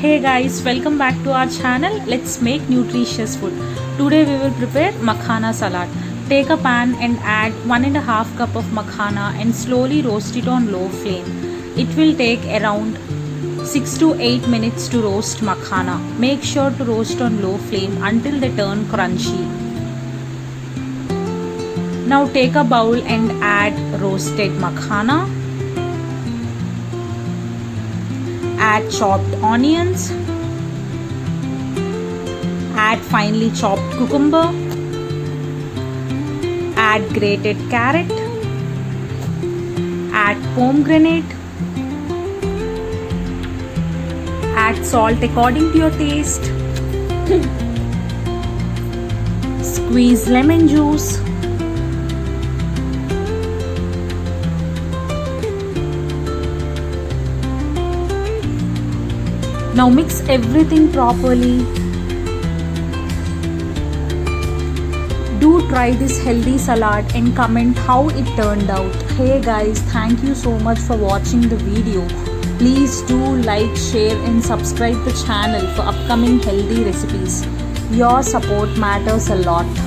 Hey guys, welcome back to our channel. Let's make nutritious food. Today we will prepare makhana salad. Take a pan and add 1.5 cup of makhana and slowly roast it on low flame. It will take around 6 to 8 minutes to roast makhana. Make sure to roast on low flame until they turn crunchy. Now take a bowl and add roasted makhana. Add chopped onions, add finely chopped cucumber, add grated carrot, add pomegranate, add salt according to your taste, squeeze lemon juice, now mix everything properly. Do try this healthy salad and comment how it turned out. Hey guys, thank you so much for watching the video. Please do like, share and subscribe the channel for upcoming healthy recipes. Your support matters a lot.